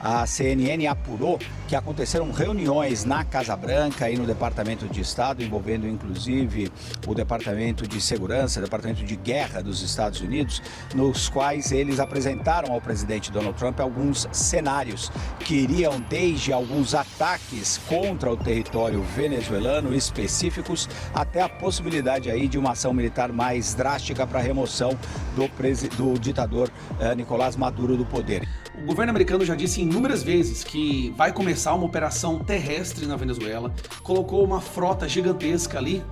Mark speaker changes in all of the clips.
Speaker 1: A CNN apurou que aconteceram reuniões na Casa Branca e no Departamento de Estado, envolvendo inclusive o Departamento de Segurança, o Departamento de Guerra dos Estados Unidos, nos quais eles apresentaram ao presidente Donald Trump alguns cenários que iriam desde alguns ataques contra o território venezuelano específicos até a possibilidade aí de uma ação militar mais drástica para a remoção do ditador Nicolás Maduro do poder.
Speaker 2: O governo americano já disse inúmeras vezes que vai começar uma operação terrestre na Venezuela, colocou uma frota gigantesca ali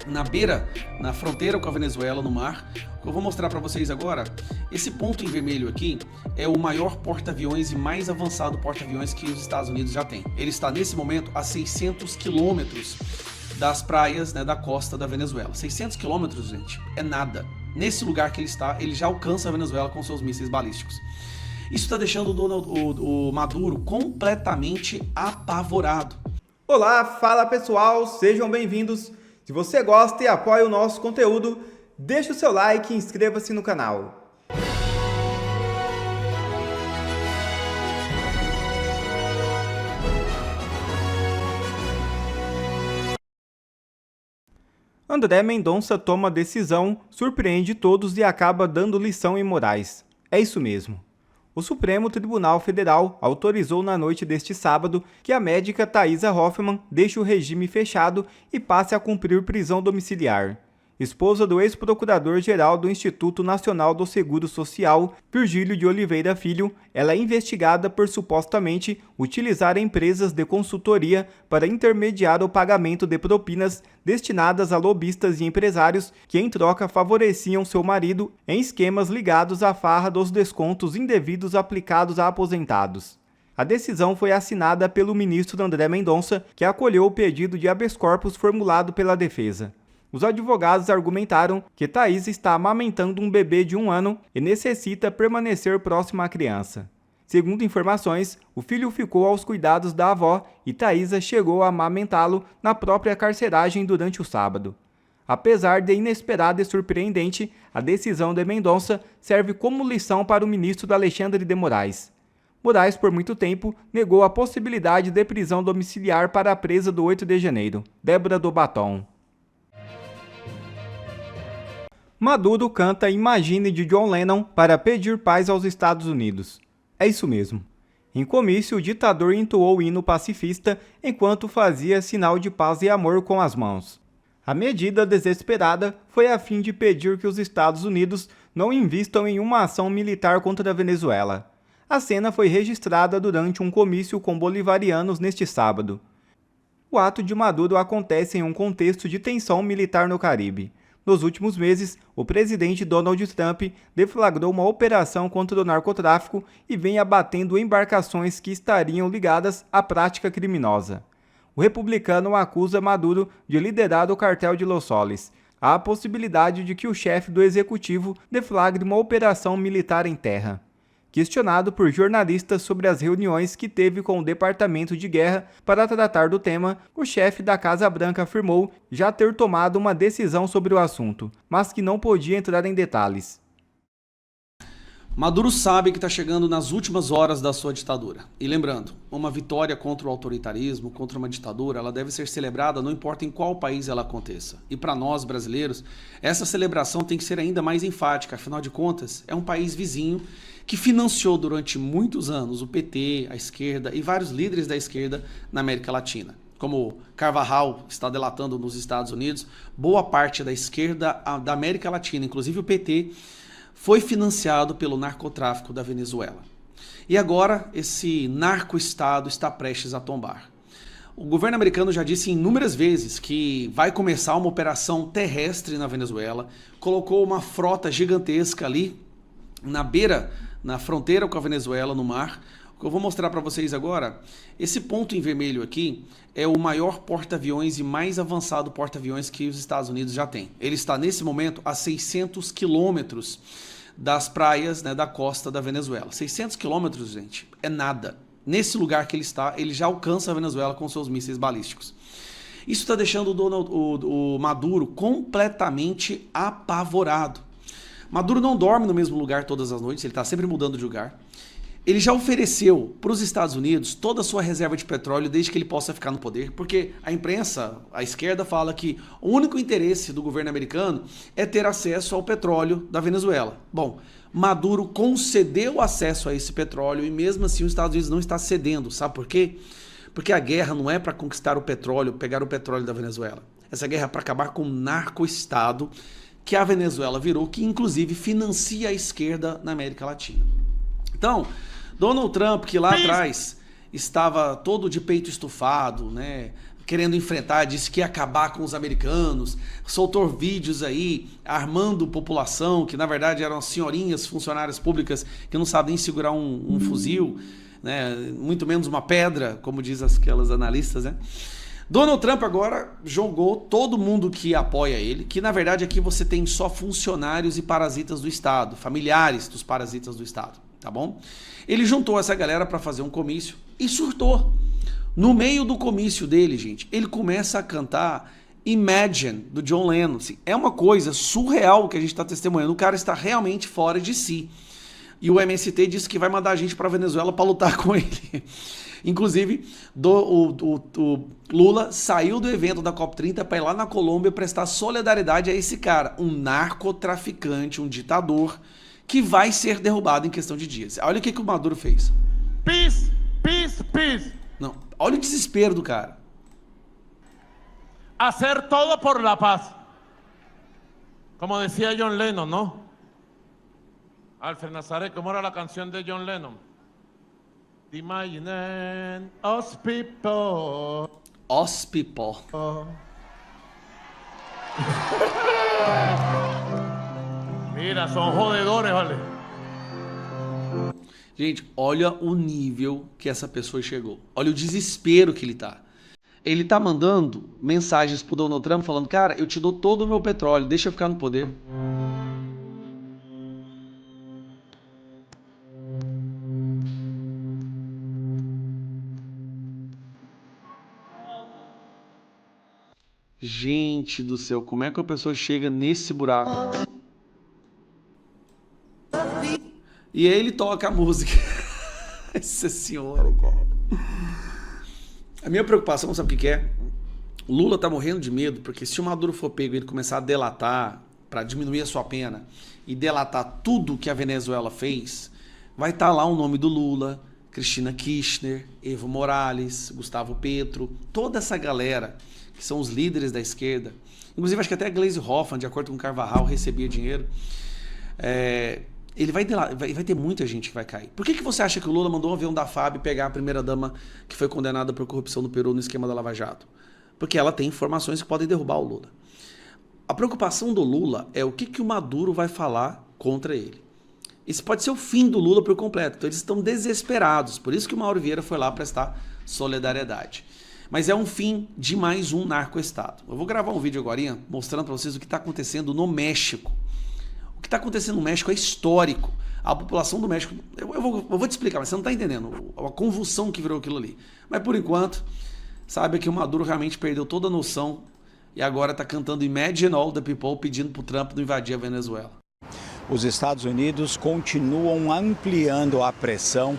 Speaker 2: na fronteira com a Venezuela, no mar. O que eu vou mostrar para vocês agora, esse ponto em vermelho aqui é o maior porta-aviões e mais avançado porta-aviões que os Estados Unidos já têm. Ele está nesse momento a 600 quilômetros das praias, da costa da Venezuela. 600 quilômetros, gente, é nada. Nesse lugar que ele está, ele já alcança a Venezuela com seus mísseis balísticos. Isso está deixando o Maduro completamente apavorado.
Speaker 3: Olá, fala pessoal, sejam bem-vindos. Se você gosta e apoia o nosso conteúdo, deixa o seu like e inscreva-se no canal. André Mendonça toma decisão, surpreende todos e acaba dando lição em Moraes. É isso mesmo. O Supremo Tribunal Federal autorizou na noite deste sábado que a médica Thaisa Hoffmann deixe o regime fechado e passe a cumprir prisão domiciliar. Esposa do ex-procurador-geral do Instituto Nacional do Seguro Social, Virgílio de Oliveira Filho, ela é investigada por supostamente utilizar empresas de consultoria para intermediar o pagamento de propinas destinadas a lobistas e empresários que, em troca, favoreciam seu marido em esquemas ligados à farra dos descontos indevidos aplicados a aposentados. A decisão foi assinada pelo ministro André Mendonça, que acolheu o pedido de habeas corpus formulado pela defesa. Os advogados argumentaram que Thaisa está amamentando um bebê de 1 ano e necessita permanecer próxima à criança. Segundo informações, o filho ficou aos cuidados da avó e Thaisa chegou a amamentá-lo na própria carceragem durante o sábado. Apesar de inesperada e surpreendente, a decisão de Mendonça serve como lição para o ministro Alexandre de Moraes. Moraes, por muito tempo, negou a possibilidade de prisão domiciliar para a presa do 8 de janeiro, Débora do Batom. Maduro canta Imagine de John Lennon para pedir paz aos Estados Unidos. É isso mesmo. Em comício, o ditador entoou o hino pacifista enquanto fazia sinal de paz e amor com as mãos. A medida desesperada foi a fim de pedir que os Estados Unidos não invistam em uma ação militar contra a Venezuela. A cena foi registrada durante um comício com bolivarianos neste sábado. O ato de Maduro acontece em um contexto de tensão militar no Caribe. Nos últimos meses, o presidente Donald Trump deflagrou uma operação contra o narcotráfico e vem abatendo embarcações que estariam ligadas à prática criminosa. O republicano acusa Maduro de liderar o cartel de Los Soles. Há a possibilidade de que o chefe do executivo deflagre uma operação militar em terra. Questionado por jornalistas sobre as reuniões que teve com o Departamento de Guerra para tratar do tema, o chefe da Casa Branca afirmou já ter tomado uma decisão sobre o assunto, mas que não podia entrar em detalhes.
Speaker 2: Maduro sabe que está chegando nas últimas horas da sua ditadura. E lembrando, uma vitória contra o autoritarismo, contra uma ditadura, ela deve ser celebrada não importa em qual país ela aconteça. E para nós, brasileiros, essa celebração tem que ser ainda mais enfática. Afinal de contas, é um país vizinho que financiou durante muitos anos o PT, a esquerda e vários líderes da esquerda na América Latina. Como Carvajal está delatando nos Estados Unidos, boa parte da esquerda da América Latina, inclusive o PT, foi financiado pelo narcotráfico da Venezuela. E agora esse narco-estado está prestes a tombar. O governo americano já disse inúmeras vezes que vai começar uma operação terrestre na Venezuela, colocou uma frota gigantesca ali na fronteira com a Venezuela, no mar. O que eu vou mostrar para vocês agora, esse ponto em vermelho aqui é o maior porta-aviões e mais avançado porta-aviões que os Estados Unidos já têm. Ele está nesse momento a 600 quilômetros das praias, da costa da Venezuela. 600 quilômetros, gente, é nada. Nesse lugar que ele está, ele já alcança a Venezuela com seus mísseis balísticos. Isso está deixando o Maduro completamente apavorado. Maduro não dorme no mesmo lugar todas as noites, ele está sempre mudando de lugar. ele já ofereceu para os Estados Unidos toda a sua reserva de petróleo desde que ele possa ficar no poder, porque a imprensa, a esquerda, fala que o único interesse do governo americano é ter acesso ao petróleo da Venezuela. Bom, Maduro concedeu acesso a esse petróleo e mesmo assim os Estados Unidos não está cedendo. Sabe por quê? Porque a guerra não é para conquistar o petróleo, pegar o petróleo da Venezuela. Essa guerra é para acabar com o narco-estado que a Venezuela virou, que inclusive financia a esquerda na América Latina. Então, Donald Trump, que lá atrás estava todo de peito estufado, né, querendo enfrentar, disse que ia acabar com os americanos, soltou vídeos aí armando população, que na verdade eram senhorinhas funcionárias públicas que não sabem nem segurar um fuzil, né, muito menos uma pedra, como diz aquelas analistas, né? Donald Trump agora jogou todo mundo que apoia ele, que na verdade aqui você tem só funcionários e parasitas do Estado, familiares dos parasitas do Estado, tá bom? Ele juntou essa galera para fazer um comício e surtou. No meio do comício dele, gente, ele começa a cantar Imagine, do John Lennon. Assim, é uma coisa surreal que a gente está testemunhando. O cara está realmente fora de si. E o MST disse que vai mandar a gente para a Venezuela para lutar com ele. Inclusive, o Lula saiu do evento da COP30 para ir lá na Colômbia prestar solidariedade a esse cara, um narcotraficante, um ditador, que vai ser derrubado em questão de dias. Olha o que o Maduro fez.
Speaker 4: Peace, peace, peace.
Speaker 2: Não, olha o desespero do cara.
Speaker 4: Hacer todo por la paz. Como decía John Lennon, ¿no? Alfred Nazaré, ¿cómo era la canción de John Lennon? Imagine us people.
Speaker 2: Os people.
Speaker 4: Mira, son jodedores, vale.
Speaker 2: Gente, olha o nível que essa pessoa chegou. Olha o desespero que ele tá. Ele tá mandando mensagens pro Donald Trump falando, cara, eu te dou todo o meu petróleo, deixa eu ficar no poder. Gente do céu, como é que a pessoa chega nesse buraco? E aí ele toca a música. Nossa senhora, cara. A minha preocupação, sabe o que é? O Lula tá morrendo de medo, porque se o Maduro for pego e ele começar a delatar, para diminuir a sua pena, e delatar tudo que a Venezuela fez, vai estar lá o nome do Lula, Cristina Kirchner, Evo Morales, Gustavo Petro, toda essa galera que são os líderes da esquerda. Inclusive, acho que até a Gleisi Hoffmann, de acordo com o Carvajal, recebia dinheiro. Ele vai ter muita gente que vai cair. Por que você acha que o Lula mandou um avião da FAB pegar a primeira-dama que foi condenada por corrupção no Peru no esquema da Lava Jato? Porque ela tem informações que podem derrubar o Lula. A preocupação do Lula é o que o Maduro vai falar contra ele. Isso pode ser o fim do Lula por completo. Então eles estão desesperados. Por isso que o Mauro Vieira foi lá prestar solidariedade. Mas é um fim de mais um narco-estado. Eu vou gravar um vídeo agora mostrando para vocês o que está acontecendo no México. O que está acontecendo no México é histórico. A população do México... Eu vou te explicar, mas você não está entendendo a convulsão que virou aquilo ali. Mas por enquanto, saiba que o Maduro realmente perdeu toda a noção e agora está cantando Imagine All the People, pedindo para o Trump não invadir a Venezuela.
Speaker 1: Os Estados Unidos continuam ampliando a pressão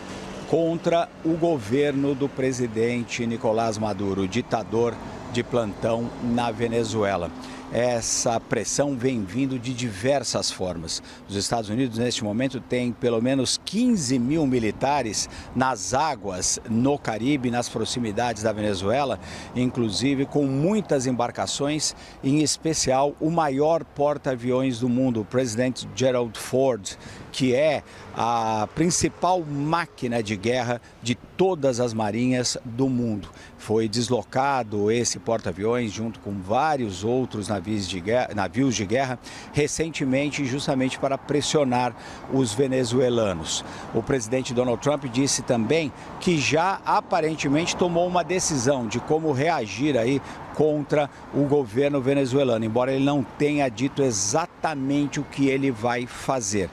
Speaker 1: contra o governo do presidente Nicolás Maduro, ditador de plantão na Venezuela. Essa pressão vem vindo de diversas formas. Os Estados Unidos, neste momento, têm pelo menos 15 mil militares nas águas no Caribe, nas proximidades da Venezuela, inclusive com muitas embarcações, em especial o maior porta-aviões do mundo, o presidente Gerald Ford, que é a principal máquina de guerra de todas as marinhas do mundo. Foi deslocado esse porta-aviões junto com vários outros navios de guerra recentemente, justamente para pressionar os venezuelanos. O presidente Donald Trump disse também que já aparentemente tomou uma decisão de como reagir aí contra o governo venezuelano, embora ele não tenha dito exatamente o que ele vai fazer.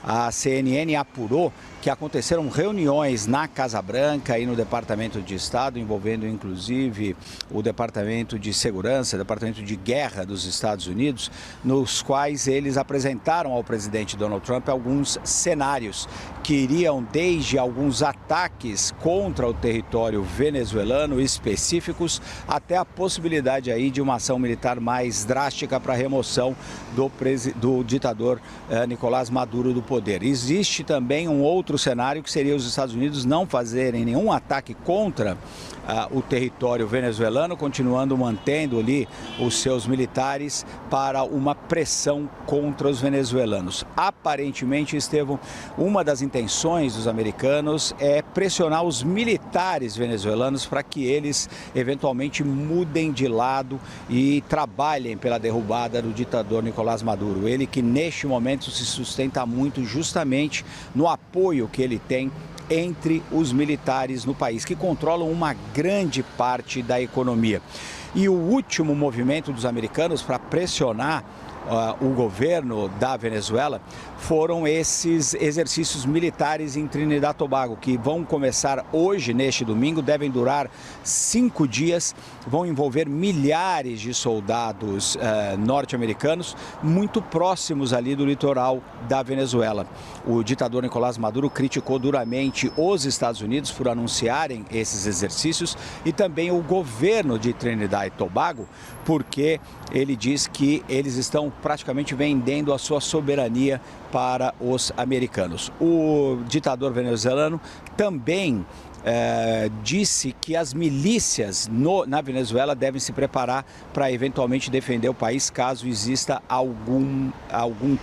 Speaker 1: A CNN apurou que aconteceram reuniões na Casa Branca e no Departamento de Estado, envolvendo inclusive o Departamento de Segurança, Departamento de Guerra dos Estados Unidos, nos quais eles apresentaram ao presidente Donald Trump alguns cenários que iriam desde alguns ataques contra o território venezuelano específicos até a possibilidade aí de uma ação militar mais drástica para a remoção do ditador Nicolás Maduro do poder. Existe também um outro cenário que seria os Estados Unidos não fazerem nenhum ataque contra o território venezuelano, continuando mantendo ali os seus militares para uma pressão contra os venezuelanos. Aparentemente, Estevão, uma das intenções dos americanos é pressionar os militares venezuelanos para que eles eventualmente mudem de lado e trabalhem pela derrubada do ditador Nicolás Maduro. Ele que neste momento se sustenta muito justamente no apoio que ele tem entre os militares no país, que controlam uma grande parte da economia. E o último movimento dos americanos para pressionar o governo da Venezuela foram esses exercícios militares em Trinidad e Tobago, que vão começar hoje, neste domingo, devem durar 5 dias, vão envolver milhares de soldados norte-americanos muito próximos ali do litoral da Venezuela. O ditador Nicolás Maduro criticou duramente os Estados Unidos por anunciarem esses exercícios e também o governo de Trinidad e Tobago, porque ele diz que eles estão praticamente vendendo a sua soberania para os americanos. O ditador venezuelano também disse que as milícias na Venezuela devem se preparar para eventualmente defender o país caso exista algum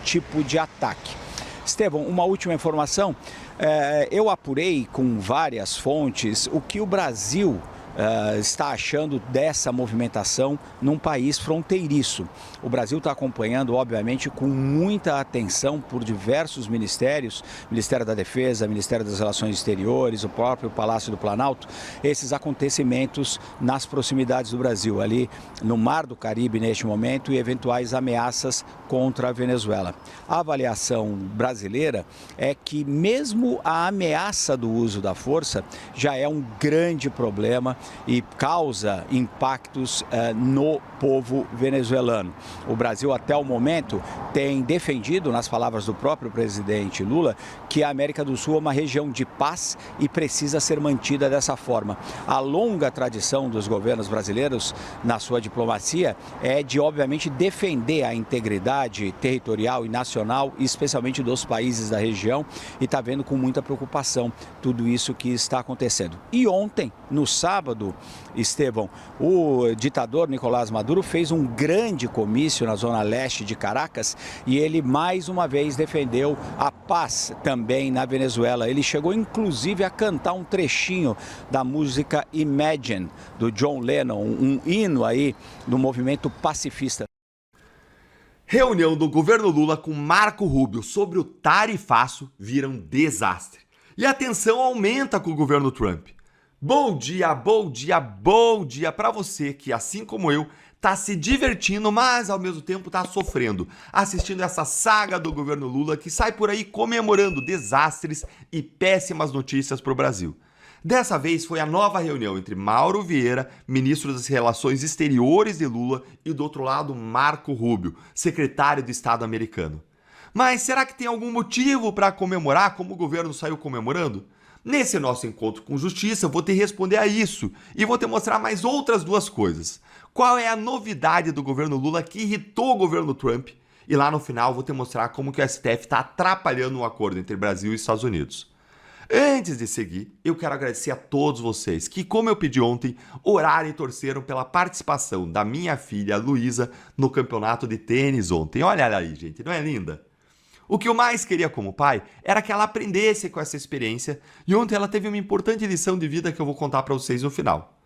Speaker 1: tipo de ataque. Estevão, uma última informação. Eu apurei com várias fontes o que o Brasil está achando dessa movimentação num país fronteiriço. O Brasil está acompanhando, obviamente, com muita atenção por diversos ministérios, Ministério da Defesa, Ministério das Relações Exteriores, o próprio Palácio do Planalto, esses acontecimentos nas proximidades do Brasil, ali no Mar do Caribe neste momento e eventuais ameaças contra a Venezuela. A avaliação brasileira é que mesmo a ameaça do uso da força já é um grande problema e causa impactos no povo venezuelano. O Brasil, até o momento, tem defendido, nas palavras do próprio presidente Lula, que a América do Sul é uma região de paz e precisa ser mantida dessa forma. A longa tradição dos governos brasileiros na sua diplomacia é de, obviamente, defender a integridade territorial e nacional, especialmente dos países da região, e está vendo com muita preocupação tudo isso que está acontecendo. E ontem, no sábado, Estevão, o ditador Nicolás Maduro fez um grande comício na zona leste de Caracas e ele mais uma vez defendeu a paz também na Venezuela. Ele chegou inclusive a cantar um trechinho da música Imagine, do John Lennon, um hino aí do movimento pacifista.
Speaker 5: Reunião do governo Lula com Marco Rubio sobre o tarifaço vira um desastre. E a tensão aumenta com o governo Trump. Bom dia, bom dia, bom dia para você que, assim como eu, tá se divertindo, mas ao mesmo tempo tá sofrendo, assistindo essa saga do governo Lula que sai por aí comemorando desastres e péssimas notícias para o Brasil. Dessa vez foi a nova reunião entre Mauro Vieira, ministro das Relações Exteriores de Lula, e do outro lado Marco Rubio, secretário de Estado americano. Mas será que tem algum motivo para comemorar como o governo saiu comemorando? Nesse nosso encontro com justiça, eu vou te responder a isso e vou te mostrar mais outras duas coisas. Qual é a novidade do governo Lula que irritou o governo Trump? E lá no final vou te mostrar como que o STF está atrapalhando o acordo entre Brasil e Estados Unidos. Antes de seguir, eu quero agradecer a todos vocês que, como eu pedi ontem, oraram e torceram pela participação da minha filha Luísa no campeonato de tênis ontem. Olha ela aí, gente, não é linda? O que eu mais queria como pai era que ela aprendesse com essa experiência e ontem ela teve uma importante lição de vida que eu vou contar para vocês no final.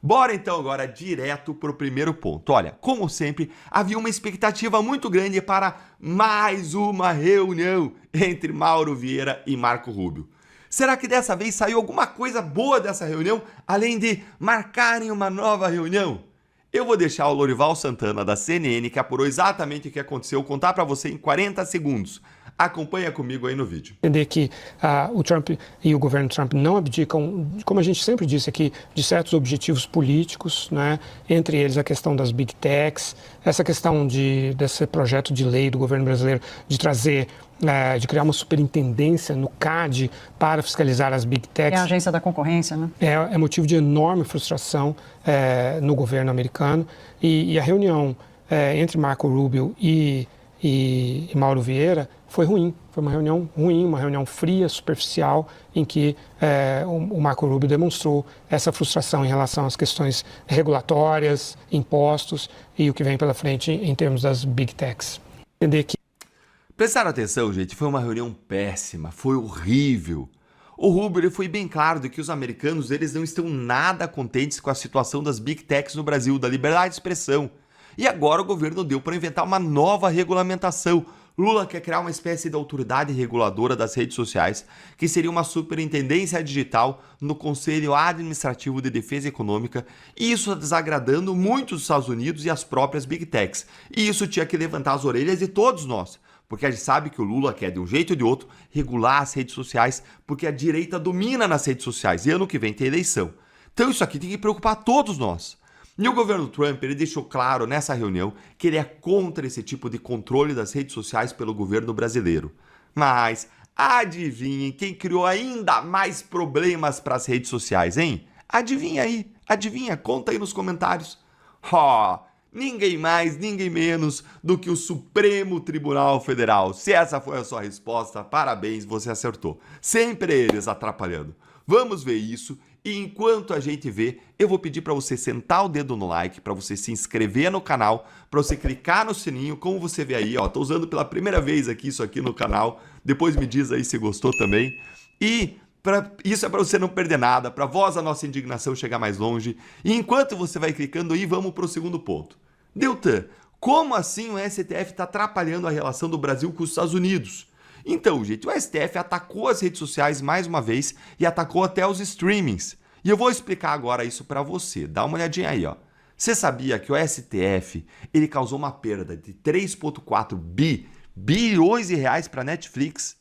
Speaker 5: Bora então agora direto para o primeiro ponto. Olha, como sempre, havia uma expectativa muito grande para mais uma reunião entre Mauro Vieira e Marco Rubio. Será que dessa vez saiu alguma coisa boa dessa reunião, além de marcarem uma nova reunião? Eu vou deixar o Lorival Santana, da CNN, que apurou exatamente o que aconteceu, contar para você em 40 segundos. Acompanha comigo aí no vídeo.
Speaker 6: Entender que o Trump e o governo Trump não abdicam, como a gente sempre disse aqui, de certos objetivos políticos, né? Entre eles a questão das Big Techs, essa questão desse projeto de lei do governo brasileiro de trazer, de criar uma superintendência no CAD para fiscalizar as Big Techs.
Speaker 7: É a agência da concorrência, né?
Speaker 6: É motivo de enorme frustração no governo americano e a reunião entre Marco Rubio e Mauro Vieira foi ruim. Foi uma reunião ruim, uma reunião fria, superficial, em que o Marco Rubio demonstrou essa frustração em relação às questões regulatórias, impostos e o que vem pela frente em termos das Big Techs. Entender que...
Speaker 5: Prestaram atenção, gente, foi uma reunião péssima, foi horrível. O Rubio ele foi bem claro de que os americanos eles não estão nada contentes com a situação das Big Techs no Brasil, da liberdade de expressão. E agora o governo deu para inventar uma nova regulamentação. Lula quer criar uma espécie de autoridade reguladora das redes sociais, que seria uma superintendência digital no Conselho Administrativo de Defesa Econômica, e isso está desagradando muito os Estados Unidos e as próprias Big Techs. E isso tinha que levantar as orelhas de todos nós, porque a gente sabe que o Lula quer, de um jeito ou de outro, regular as redes sociais, porque a direita domina nas redes sociais, e ano que vem tem eleição. Então isso aqui tem que preocupar todos nós. E o governo Trump ele deixou claro nessa reunião que ele é contra esse tipo de controle das redes sociais pelo governo brasileiro. Mas adivinhem quem criou ainda mais problemas para as redes sociais, hein? Adivinha aí, adivinha, conta aí nos comentários. Ninguém mais, ninguém menos do que o Supremo Tribunal Federal. Se essa foi a sua resposta, parabéns, você acertou. Sempre eles atrapalhando. Vamos ver isso. E enquanto a gente vê, eu vou pedir para você sentar o dedo no like, para você se inscrever no canal, para você clicar no sininho, como você vê aí, ó, tô usando pela primeira vez aqui isso aqui no canal. Depois me diz aí se gostou também. E isso é para você não perder nada, para voz a nossa indignação chegar mais longe. E enquanto você vai clicando aí, vamos para o segundo ponto. Deltan, como assim o STF está atrapalhando a relação do Brasil com os Estados Unidos? Então, gente, o STF atacou as redes sociais mais uma vez e atacou até os streamings. E eu vou explicar agora isso para você. Dá uma olhadinha aí, ó. Você sabia que o STF ele causou uma perda de 3,4 bilhões de reais para a Netflix?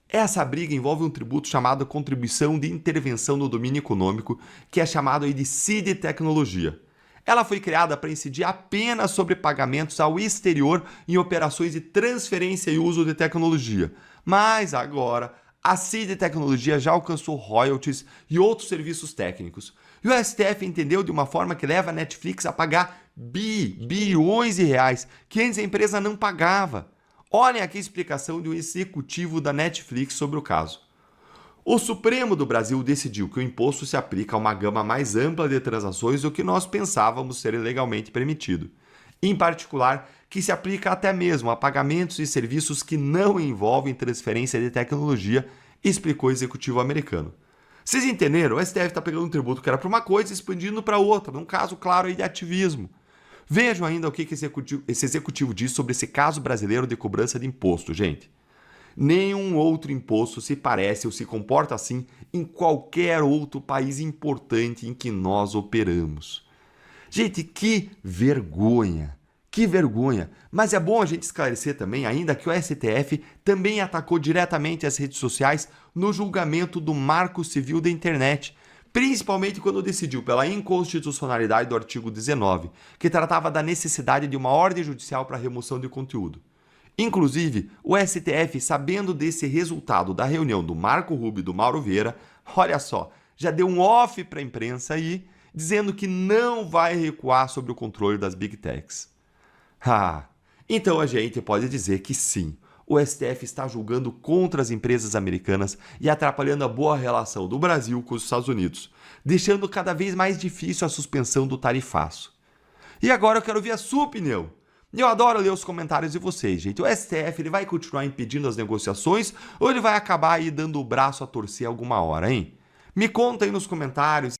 Speaker 5: Essa briga envolve um tributo chamado Contribuição de Intervenção no Domínio Econômico, que é chamado aí de CID Tecnologia. Ela foi criada para incidir apenas sobre pagamentos ao exterior em operações de transferência e uso de tecnologia. Mas agora, a CID Tecnologia já alcançou royalties e outros serviços técnicos. E o STF entendeu de uma forma que leva a Netflix a pagar bilhões de reais que antes a empresa não pagava. Olhem aqui a explicação de um executivo da Netflix sobre o caso. O Supremo do Brasil decidiu que o imposto se aplica a uma gama mais ampla de transações do que nós pensávamos ser legalmente permitido. Em particular, que se aplica até mesmo a pagamentos e serviços que não envolvem transferência de tecnologia, explicou o executivo americano. Vocês entenderam? O STF está pegando um tributo que era para uma coisa e expandindo para outra, num caso claro aí de ativismo. Vejam ainda o que esse executivo diz sobre esse caso brasileiro de cobrança de imposto, gente. Nenhum outro imposto se parece ou se comporta assim em qualquer outro país importante em que nós operamos. Gente, que vergonha! Que vergonha! Mas é bom a gente esclarecer também ainda que o STF também atacou diretamente as redes sociais no julgamento do Marco Civil da Internet, principalmente quando decidiu pela inconstitucionalidade do artigo 19, que tratava da necessidade de uma ordem judicial para a remoção de conteúdo. Inclusive, o STF, sabendo desse resultado da reunião do Marco Rubio e do Mauro Vieira, olha só, já deu um off para a imprensa aí, dizendo que não vai recuar sobre o controle das Big Techs. Então a gente pode dizer que sim, o STF está julgando contra as empresas americanas e atrapalhando a boa relação do Brasil com os Estados Unidos, deixando cada vez mais difícil a suspensão do tarifaço. E agora eu quero ver a sua opinião. Eu adoro ler os comentários de vocês, gente. O STF ele vai continuar impedindo as negociações ou ele vai acabar aí dando o braço a torcer alguma hora, hein? Me conta aí nos comentários.